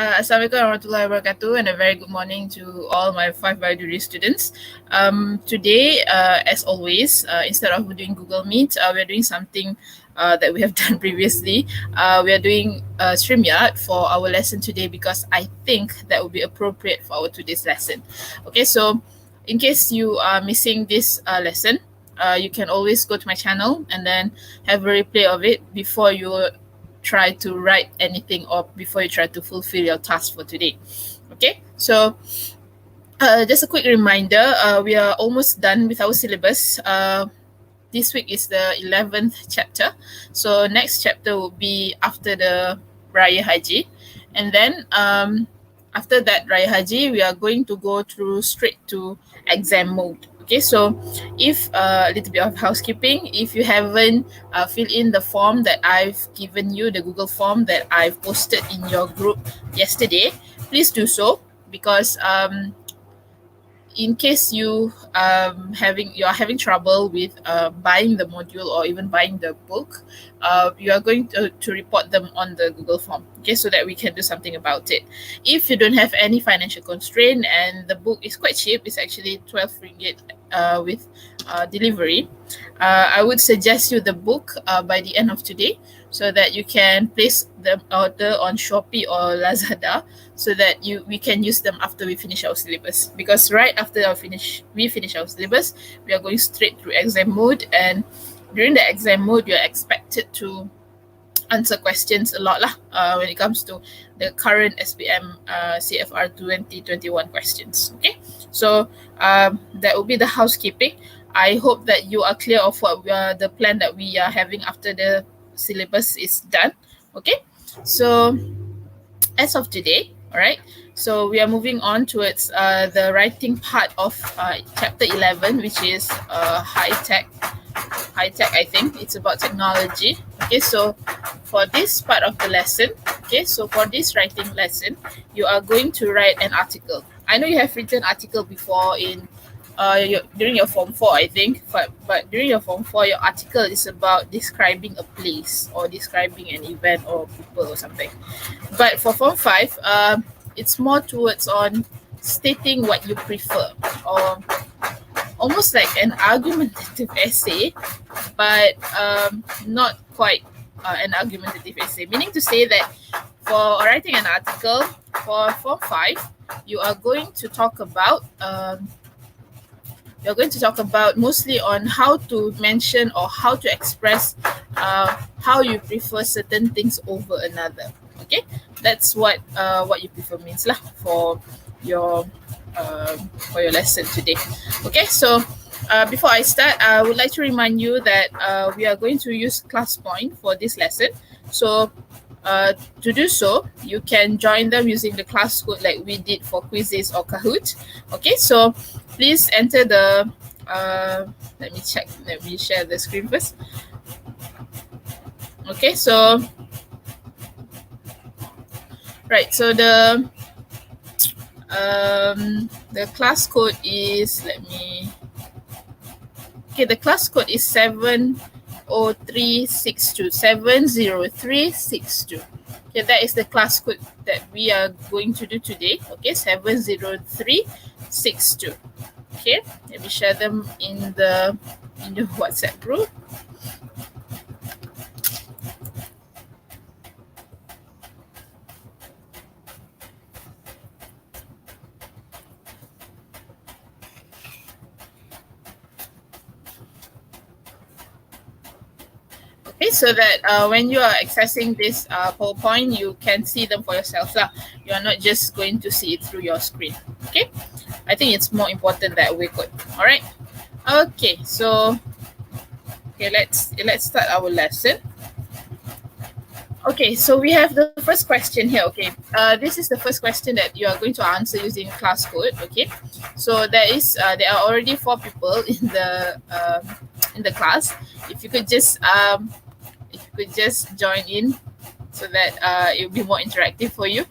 Assalamualaikum warahmatullahi wabarakatuh, and a very good morning to all my 5 Bioduri students. Today, as always, instead of doing Google Meet, we're doing something that we have done previously. We are doing StreamYard for our lesson today because I think that would be appropriate for our today's lesson. Okay, so in case you are missing this lesson, you can always go to my channel and then have a replay of it before you try to write anything or before you try to fulfill your task for today. Okay, so just a quick reminder, we are almost done with our syllabus. This week is the 11th chapter, so next chapter will be after the Raya Haji, and then after that Raya Haji, we are going to go through straight to exam mode. Okay, so if a little bit of housekeeping, if you haven't filled in the form that I've given you, the Google form that I've posted in your group yesterday, please do so, because in case you are having trouble with buying the module or even buying the book, you are going to report them on the Google form, okay, so that we can do something about it. If you don't have any financial constraint and the book is quite cheap, it's actually 12 ringgit with delivery, I would suggest you the book by the end of today, so that you can place the order on Shopee or Lazada, so that we can use them after we finish our syllabus. Because right after we finish our syllabus, we are going straight through exam mode, and during the exam mode, you are expected to answer questions a lot when it comes to the current SPM CFR 2021 questions. Okay, so that will be the housekeeping. I hope that you are clear of what the plan that we are having after the syllabus is done. Okay, so as of today, all right, so we are moving on towards the writing part of chapter 11, which is high tech, I think it's about technology. Okay, so for this part of the lesson, okay, so for this writing lesson, you are going to write an article. I know you have written article before in during your form 4, I think, but during your form 4, your article is about describing a place or describing an event or people or something. But for form 5, it's more towards on stating what you prefer, or almost like an argumentative essay, but not quite an argumentative essay. Meaning to say that for writing an article for form 5, you are going to talk about mostly on how to mention or how to express how you prefer certain things over another. Okay, that's what you prefer means lah for your lesson today. Okay, so before I start, I would like to remind you that we are going to use class point for this lesson. So to do so, you can join them using the class code like we did for quizzes or Kahoot. Okay, so please enter the let me share the screen first. Okay, so right, so the class code is, the class code is 70362. 70362. Okay, that is the class code that we are going to do today. Okay, 70362. Okay, let me share them in the WhatsApp group. Okay, so that when you are accessing this PowerPoint, you can see them for yourself lah. You are not just going to see it through your screen. Okay, I think it's more important that way. Good. All right. Okay, so let's start our lesson. Okay, so we have the first question here. Okay, this is the first question that you are going to answer using class code. Okay, so there are already 4 people in the class. If you could just join in, so that it will be more interactive for you.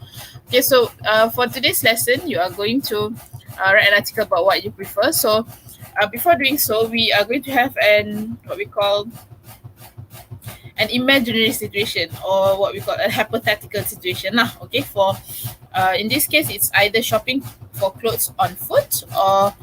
Okay, so for today's lesson, you are going to write an article about what you prefer. So before doing so, we are going to have what we call an imaginary situation, or what we call a hypothetical situation lah. Okay, for in this case, it's either shopping for clothes on foot or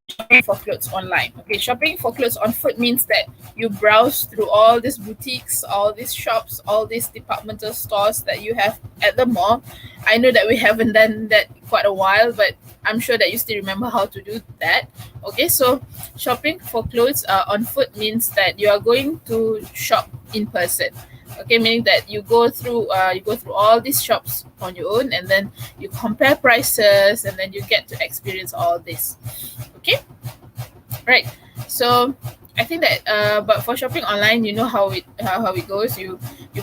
shopping for clothes online. Okay, shopping for clothes on foot means that you browse through all these boutiques, all these shops, all these departmental stores that you have at the mall. I know that we haven't done that quite a while, but I'm sure that you still remember how to do that. Okay, so shopping for clothes on foot means that you are going to shop in person. Okay, meaning that you go through all these shops on your own, and then you compare prices, and then you get to experience all this. Okay, right. So I think that but for shopping online, you know how it goes. You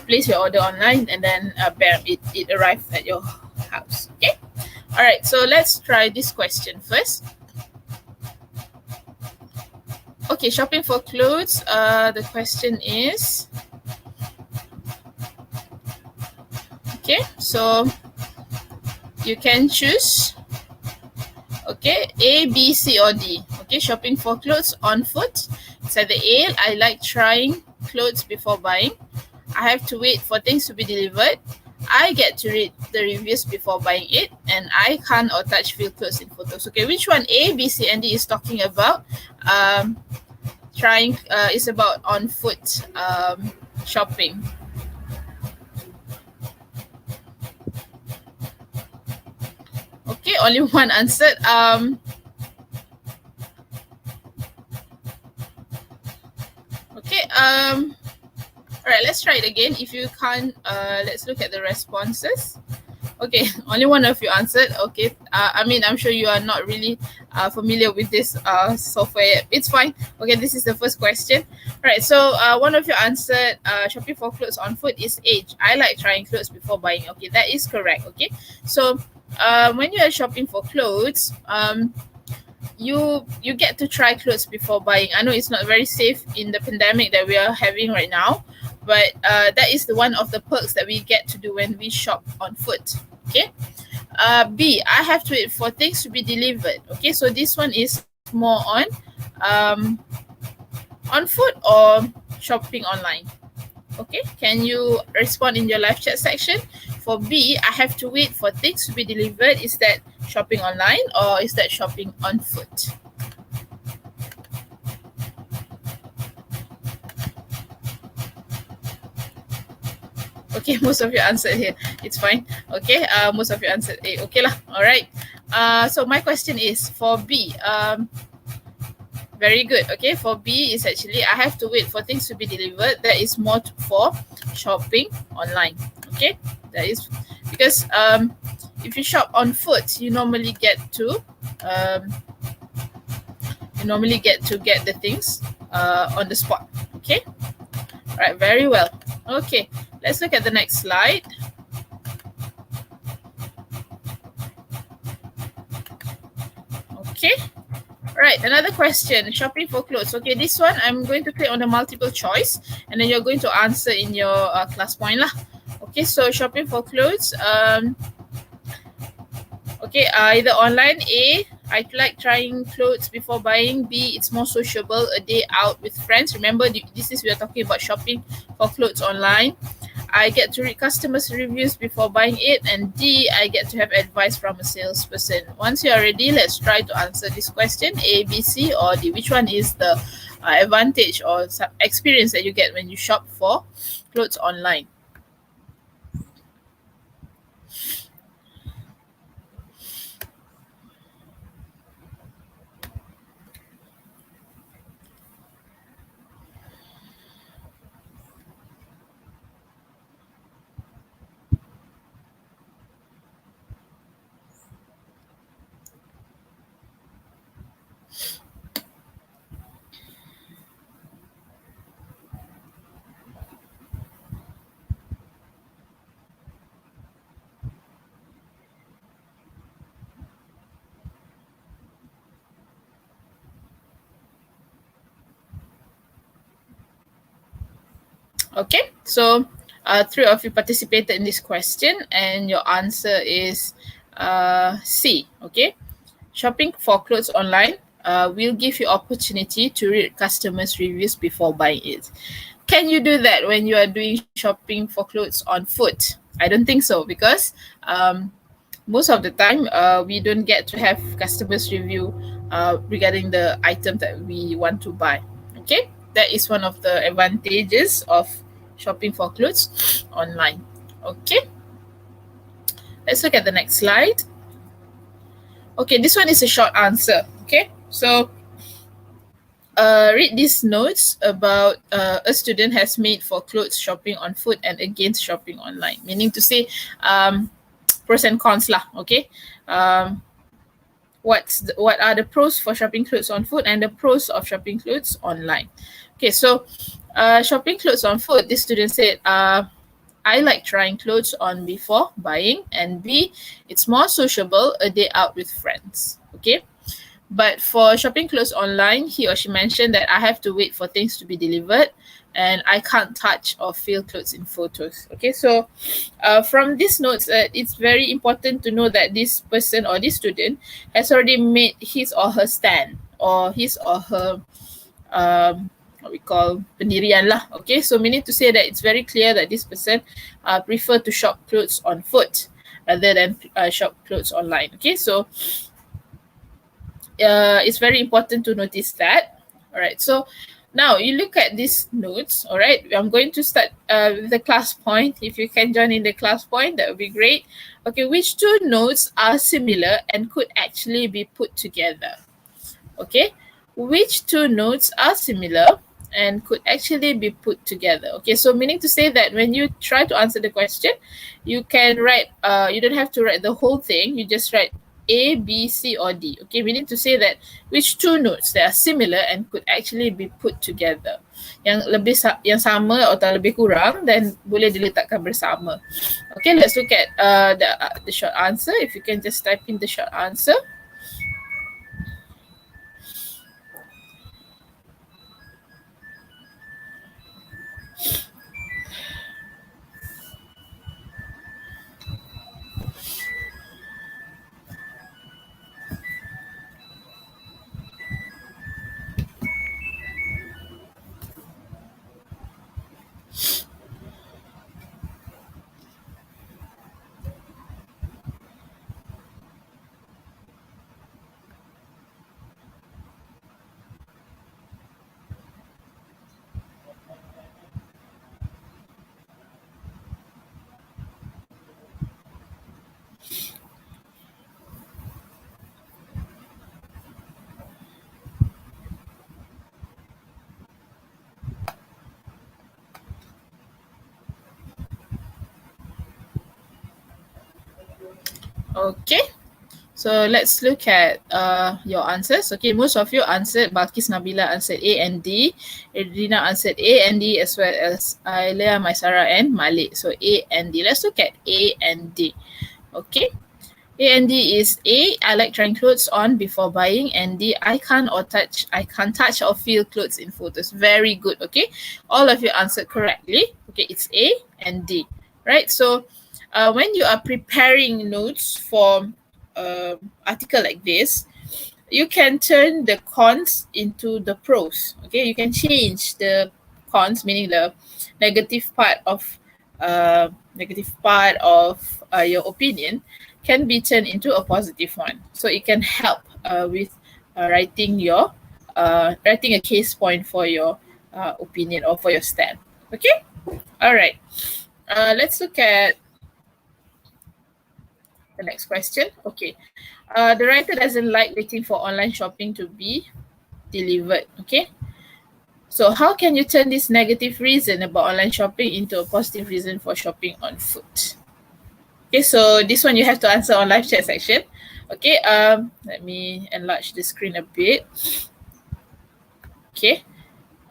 place your order online, and then bam, it arrives at your house. Okay, all right. So let's try this question first. Okay, shopping for clothes. The question is, okay, so you can choose, okay, A, B, C, or D. Okay, shopping for clothes on foot. It's either A, I like trying clothes before buying. I have to wait for things to be delivered. I get to read the reviews before buying it, and I can't or touch feel clothes in photos. Okay, which one A, B, C, and D is talking about? Trying is about on foot shopping. Okay, only one answered. Okay. All right, let's try it again. If you can't, let's look at the responses. Okay, only one of you answered. Okay, I mean, I'm sure you are not really familiar with this software. It's fine. Okay, this is the first question. All right, so one of you answered shopping for clothes on foot is age. I like trying clothes before buying. Okay, that is correct. Okay, so when you are shopping for clothes, you get to try clothes before buying. I know it's not very safe in the pandemic that we are having right now, but that is the one of the perks that we get to do when we shop on foot. Okay. B, I have to wait for things to be delivered. Okay, so this one is more on foot or shopping online. Okay, can you respond in your live chat section? For B, I have to wait for things to be delivered. Is that shopping online or is that shopping on foot? Okay, most of you answered here. It's fine. Okay, most of you answered A. Okay lah. All right. So my question is for B. Very good. Okay, for B is actually I have to wait for things to be delivered. That is more for shopping online. Okay, that is because if you shop on foot, you normally get to get the things on the spot. Okay, all right, very well. Okay, let's look at the next slide. Okay. Right, another question, shopping for clothes. Okay, this one I'm going to click on the multiple choice, and then you're going to answer in your class point lah. Okay, so shopping for clothes. Okay, either online. A, I like trying clothes before buying. B, it's more sociable, a day out with friends. Remember, this is we are talking about shopping for clothes online. I get to read customers' reviews before buying it. And D, I get to have advice from a salesperson. Once you are ready, let's try to answer this question. A, B, C, or D. Which one is the advantage or experience that you get when you shop for clothes online? Okay, so three of you participated in this question, and your answer is C. Okay, shopping for clothes online will give you opportunity to read customers' reviews before buying it. can you do that when you are doing shopping for clothes on foot? I don't think so, because most of the time we don't get to have customers review regarding the item that we want to buy. Okay, that is one of the advantages of shopping for clothes online. Okay, let's look at the next slide. Okay, this one is a short answer. Okay, so read these notes about a student has made for clothes shopping on foot and against shopping online. Meaning to say, pros and cons lah. Okay, what are the pros for shopping clothes on foot and the pros of shopping clothes online. Okay, so shopping clothes on foot, this student said, I like trying clothes on before buying, and B, it's more sociable a day out with friends. Okay, but for shopping clothes online, he or she mentioned that I have to wait for things to be delivered and I can't touch or feel clothes in photos. Okay, so from these notes, it's very important to know that this person or this student has already made his or her stand, or his or her what we call pendirian lah. Okay, so meaning to say that it's very clear that this person prefer to shop clothes on foot rather than shop clothes online. Okay, so it's very important to notice that. All right, so now you look at these notes. All right, I'm going to start with the class point. If you can join in the class point, that would be great. Okay, which two notes are similar and could actually be put together? Okay, which two notes are similar and could actually be put together? Okay, so meaning to say that when you try to answer the question, you can write, you don't have to write the whole thing, you just write A, B, C or D. Okay, meaning to say that which two notes that are similar and could actually be put together. Yang lebih yang sama atau lebih kurang dan boleh diletakkan bersama. Okay, let's look at the short answer. If you can just type in the short answer. Okay, so let's look at your answers. Okay, most of you answered. Balkis Nabila answered A and D. Edrina answered A and D, as well as Ailea, Maisara and Malik. So A and D. Let's look at A and D. Okay, A and D is A, I like trying clothes on before buying, and D, I can't touch or feel clothes in photos. Very good. Okay, all of you answered correctly. Okay, it's A and D, right? So when you are preparing notes for article like this, you can turn the cons into the pros. Okay, you can change the cons, meaning the negative part of your opinion, can be turned into a positive one. So it can help with writing a case point for your opinion or for your stand. Okay, all right. Let's look at the next question. Okay, the writer doesn't like waiting for online shopping to be delivered. Okay, so how can you turn this negative reason about online shopping into a positive reason for shopping on foot? Okay, so this one you have to answer on live chat section. Okay, let me enlarge the screen a bit. Okay,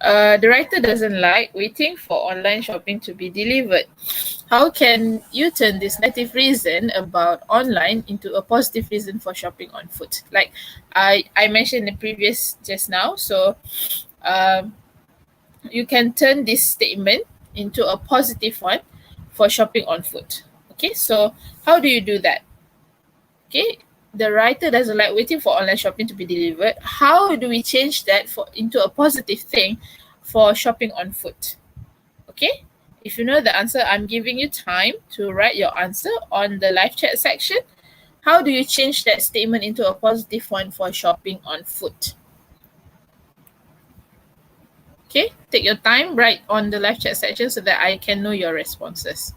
the writer doesn't like waiting for online shopping to be delivered. How can you turn this negative reason about online into a positive reason for shopping on foot? Like I mentioned in the previous just now, so you can turn this statement into a positive one for shopping on foot. Okay, so how do you do that? Okay, the writer doesn't like waiting for online shopping to be delivered. How do we change that into a positive thing for shopping on foot? Okay. If you know the answer, I'm giving you time to write your answer on the live chat section. How do you change that statement into a positive one for shopping on foot? Okay, take your time, write on the live chat section so that I can know your responses.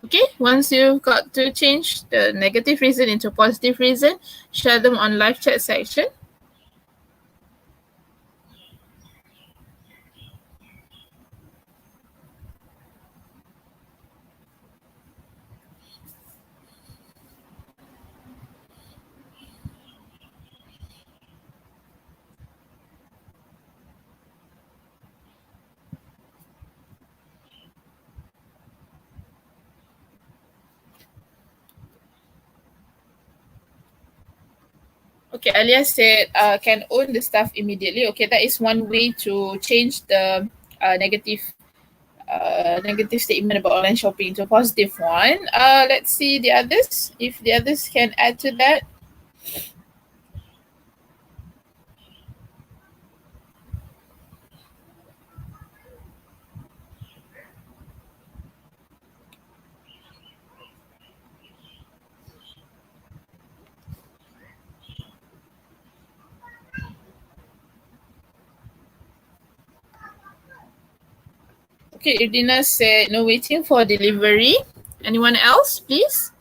Okay, once you've got to change the negative reason into positive reason, share them on live chat section. Okay, Alia said can own the stuff immediately. Okay, that is one way to change the negative statement about online shopping to a positive one. Let's see the others. If the others can add to that. Okay, Irdina said no waiting for delivery. Anyone else, please?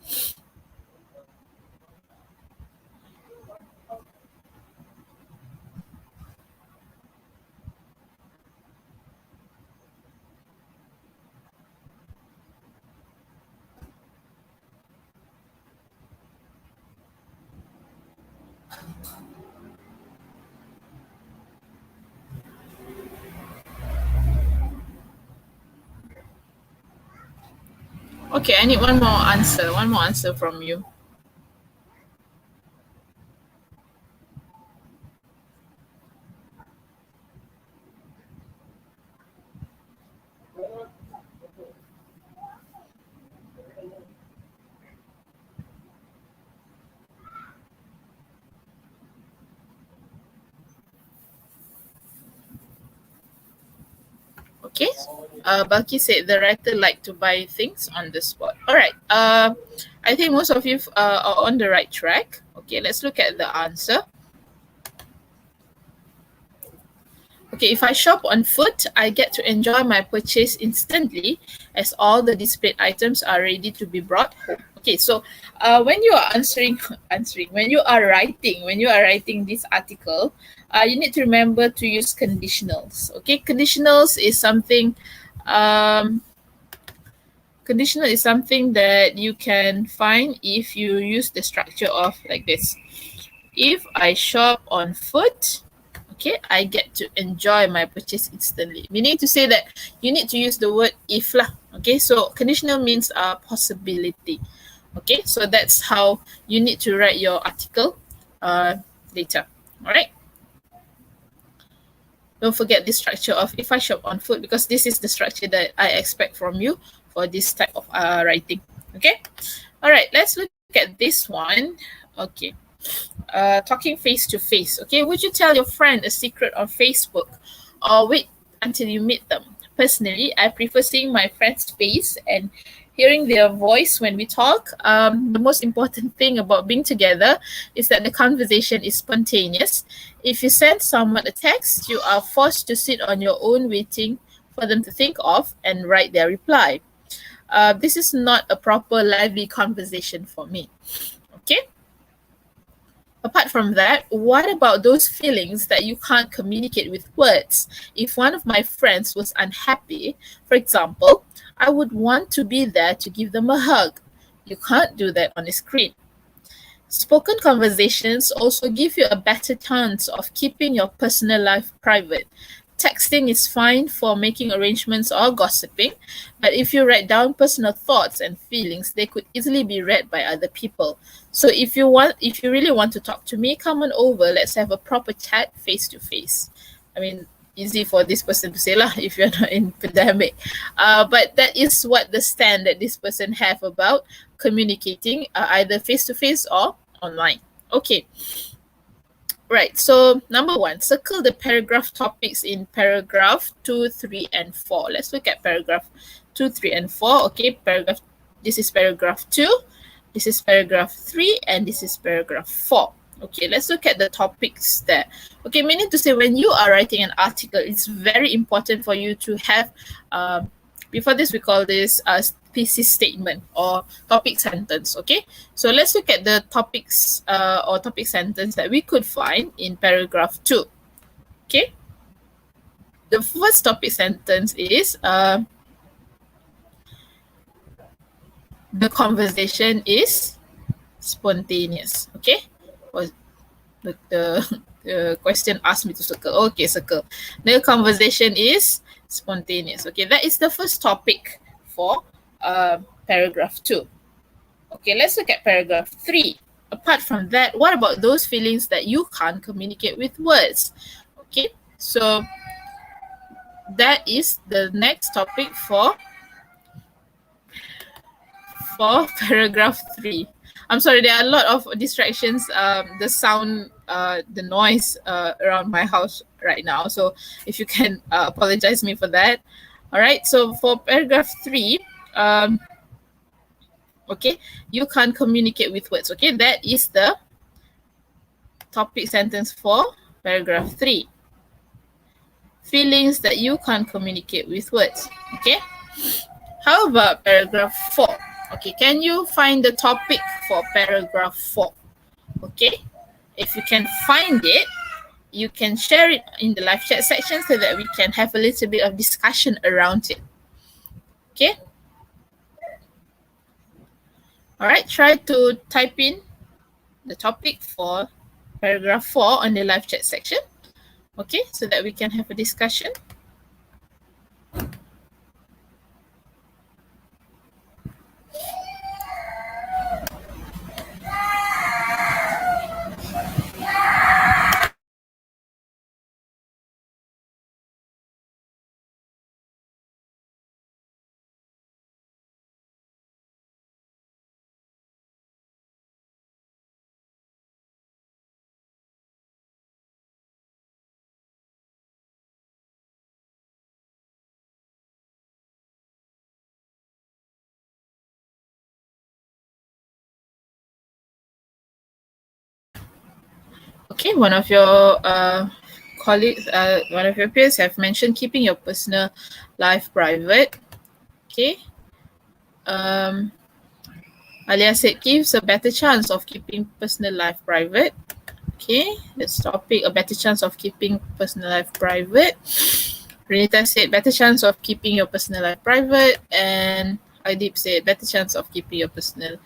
Okay, I need one more answer. One more answer from you. Okay. Balki said the writer like to buy things on the spot. All right. I think most of you are on the right track. Okay, let's look at the answer. Okay, if I shop on foot, I get to enjoy my purchase instantly as all the displayed items are ready to be brought home. Okay, so when you are when you are writing this article, you need to remember to use conditionals. Okay, um, conditional is something that you can find if you use the structure of like this. If I shop on foot, okay, I get to enjoy my purchase instantly. Meaning to say that you need to use the word if lah. Okay, so conditional means a possibility. Okay, so that's how you need to write your article later. All right. Don't forget this structure of if I shop on foot because this is the structure that I expect from you for this type of writing. Okay. All right. Let's look at this one. Okay. Talking face to face. Okay, would you tell your friend a secret on Facebook or wait until you meet them? Personally, I prefer seeing my friend's face and hearing their voice when we talk. The most important thing about being together is that the conversation is spontaneous. If you send someone a text, you are forced to sit on your own waiting for them to think of and write their reply. This is not a proper lively conversation for me. Okay. Apart from that, what about those feelings that you can't communicate with words? If one of my friends was unhappy, for example, I would want to be there to give them a hug. You can't do that on a screen. Spoken conversations also give you a better chance of keeping your personal life private. Texting is fine for making arrangements or gossiping, but if you write down personal thoughts and feelings, they could easily be read by other people. So if you really want to talk to me, come on over. Let's have a proper chat face to face. I mean, easy for this person to say lah if you're not in pandemic. But that is what the stand that this person have about communicating either face to face or online. Okay. Right, so number one, circle the paragraph topics in paragraph 2, 3, and 4. Let's look at paragraph 2, 3, and 4. Okay, this is paragraph 2, this is paragraph 3, and this is paragraph 4. Okay, let's look at the topics there. Okay, meaning to say when you are writing an article, it's very important for you to have, before this we call this a thesis statement or topic sentence. Okay, so let's look at the topics or topic sentence that we could find in paragraph 2. Okay, the first topic sentence is the conversation is spontaneous. Okay, the question asked me to circle. Okay, circle. The conversation is spontaneous. Okay, that is the first topic for paragraph 2. Okay, let's look at paragraph 3. Apart from that, what about those feelings that you can't communicate with words? Okay, so that is the next topic for paragraph 3. I'm sorry, there are a lot of distractions. The sound, the noise around my house right now. So if you can apologize me for that. All right, so for paragraph 3, okay, you can't communicate with words. Okay, that is the topic sentence for paragraph 3. Feelings that you can't communicate with words. Okay, how about paragraph 4? Okay, can you find the topic for paragraph 4? Okay, if you can find it, you can share it in the live chat section so that we can have a little bit of discussion around it. Okay. All right, try to type in the topic for paragraph 4 on the live chat section. Okay, so that we can have a discussion. Okay, one of your colleagues, one of your peers have mentioned keeping your personal life private. Okay. Alia said gives a better chance of keeping personal life private. Okay, let's topic a better chance of keeping personal life private. Renita said better chance of keeping your personal life private, and Adib said better chance of keeping your personal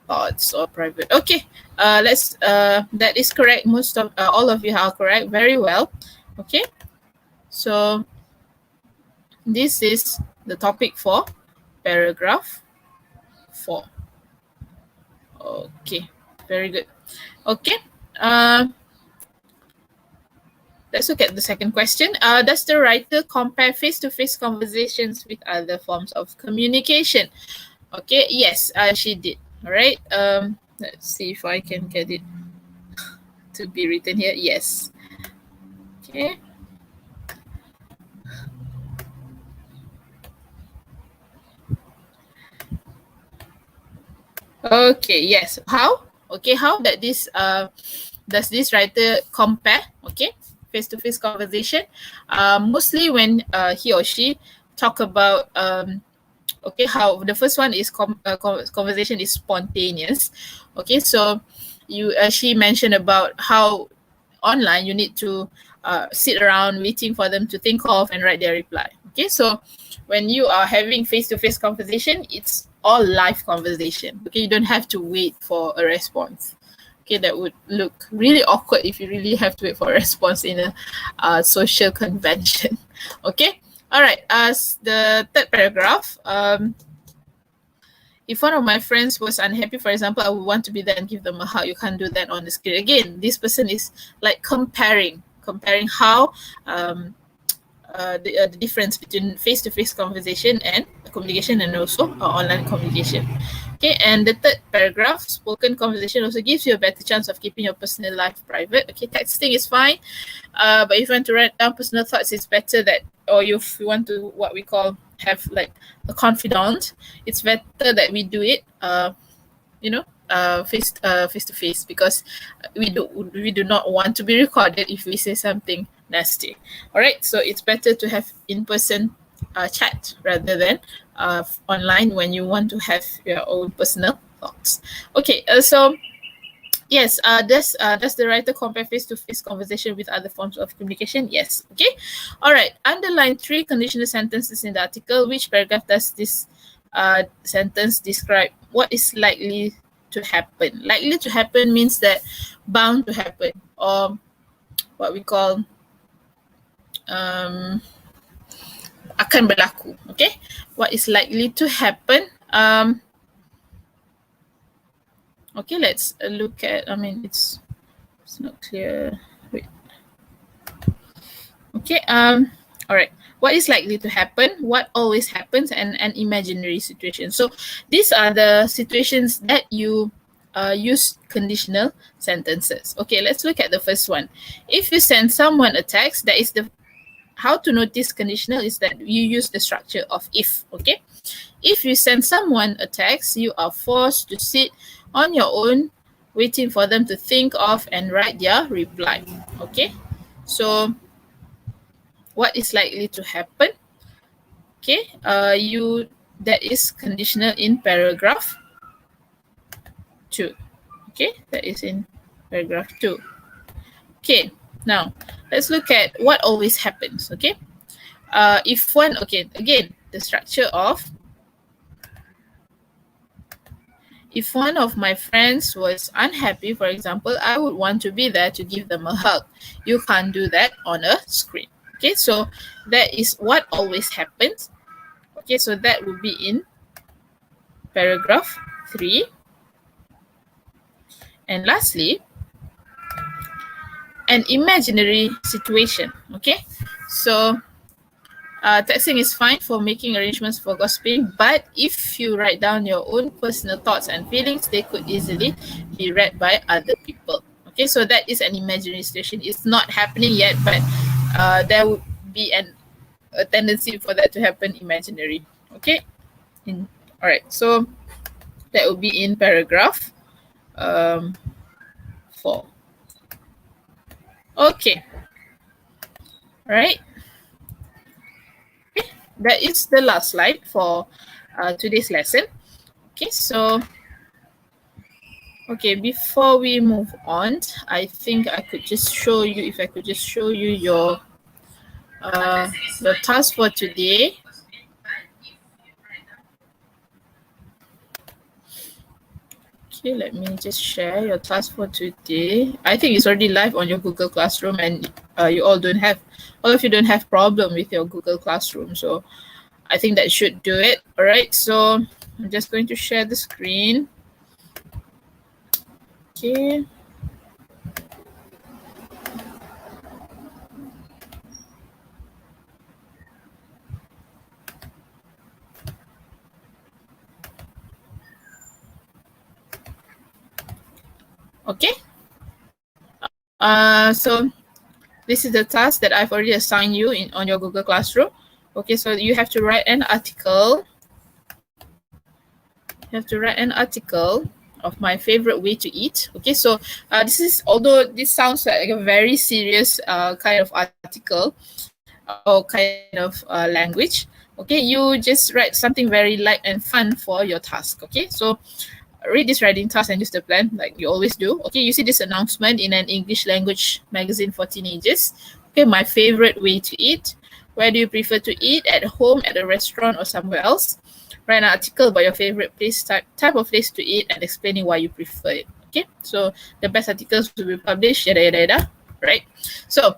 thoughts or private. Okay, that is correct. Most of all of you are correct. Very well. Okay, so this is the topic for paragraph 4. Okay, very good. Okay, let's look at the second question. Does the writer compare face-to-face conversations with other forms of communication? Okay, yes, she did. All right. Let's see if I can get it to be written here. Yes. Okay. Okay, yes. How? Okay, how that this does this writer compare, okay, face-to-face conversation? Mostly when he or she talk about okay, how the first one is conversation is spontaneous. Okay, so she mentioned about how online you need to sit around waiting for them to think of and write their reply. Okay, so when you are having face-to-face conversation, it's all live conversation. Okay, you don't have to wait for a response. Okay, that would look really awkward if you really have to wait for a response in a social convention. Okay, all right. As the third paragraph, if one of my friends was unhappy, for example, I would want to be there and give them a hug. You can't do that on the screen. Again, this person is like comparing how the difference between face-to-face conversation and communication, and also online communication. Okay, and the third paragraph, spoken conversation also gives you a better chance of keeping your personal life private. Okay, texting is fine, but if you want to write down personal thoughts, it's better that, or if you want to what we call have like a confidant, it's better that we do it face to face, because we do not want to be recorded if we say something nasty. All right, so it's better to have in-person chat rather than online when you want to have your own personal thoughts. Okay, so yes, does the writer compare face-to-face conversation with other forms of communication? Yes. Okay. All right. Underline 3 conditional sentences in the article. Which paragraph does this sentence describe? What is likely to happen? Likely to happen means that bound to happen, or what we call akan berlaku. Okay. What is likely to happen? Okay, let's look at. I mean, it's not clear. Wait. Okay. All right. What is likely to happen? What always happens? And an imaginary situation. So these are the situations that you use conditional sentences. Okay, let's look at the first one. If you send someone a text, that is the how to notice conditional is that you use the structure of if. Okay, if you send someone a text, you are forced to sit on your own, waiting for them to think of and write their reply. Okay, so what is likely to happen? Okay, that is conditional in paragraph 2. Okay, that is in paragraph 2. Okay, now let's look at what always happens. Okay, if one, okay, again, the structure of, if one of my friends was unhappy, for example, I would want to be there to give them a hug. You can't do that on a screen. Okay, so that is what always happens. Okay, so that would be in paragraph 3. And lastly, an imaginary situation. Okay, so texting is fine for making arrangements for gossiping, but if you write down your own personal thoughts and feelings, they could easily be read by other people. Okay, so that is an imaginary situation. It's not happening yet, but there would be a tendency for that to happen imaginary. Okay, all right, so that would be in paragraph 4. Okay, all right. Okay, that is the last slide for today's lesson. Okay, so okay, before we move on, I think I could just show you, if I could just show you your task for today. Okay, let me just share your task for today. I think it's already live on your Google Classroom, and all of you don't have problem with your Google Classroom. So I think that should do it. All right, so I'm just going to share the screen. Okay. Okay. So this is the task that I've already assigned you on your Google Classroom. Okay, so you have to write an article. You have to write an article of my favorite way to eat. Okay, so this is, although this sounds like a very serious kind of article or kind of language, okay, you just write something very light and fun for your task. Okay, so read this writing task and use the plan like you always do. Okay, you see this announcement in an English language magazine for teenagers. Okay, my favorite way to eat. Where do you prefer to eat? At home, at a restaurant, or somewhere else? Write an article about your favorite place, type of place to eat, and explaining why you prefer it. Okay, so the best articles will be published, yada yada yada, right? So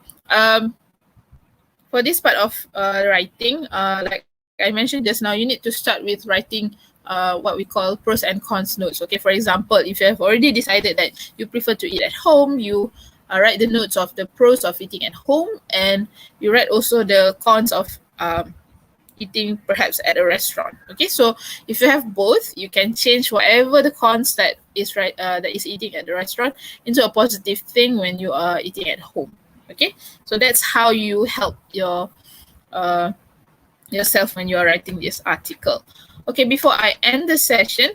for this part of writing, like I mentioned just now, you need to start with writing what we call pros and cons notes. Okay, for example, if you have already decided that you prefer to eat at home, you write the notes of the pros of eating at home, and you write also the cons of eating perhaps at a restaurant. Okay, so if you have both, you can change whatever the cons that is eating at the restaurant into a positive thing when you are eating at home. Okay, so that's how you help yourself when you are writing this article. Okay, before I end the session,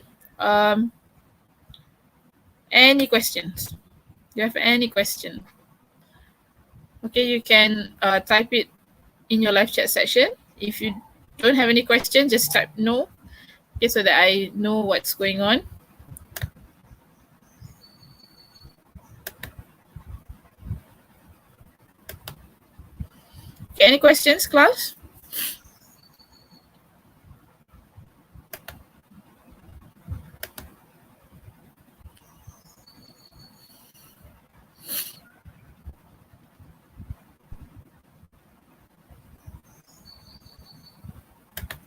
any questions? Do you have any question? Okay, you can type it in your live chat session. If you don't have any questions, just type no, okay, so that I know what's going on. Okay, any questions, class?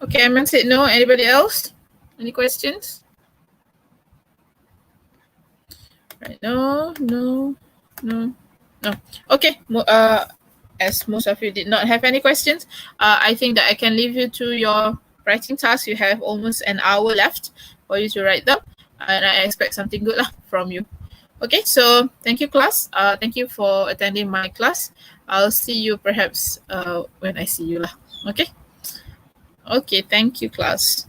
Okay, Emma said no. Anybody else? Any questions? Right, no. Okay, as most of you did not have any questions, I think that I can leave you to your writing task. You have almost an hour left for you to write them, and I expect something good from you. Okay, so thank you, class. Thank you for attending my class. I'll see you perhaps when I see you lah. Okay. Okay, thank you, class.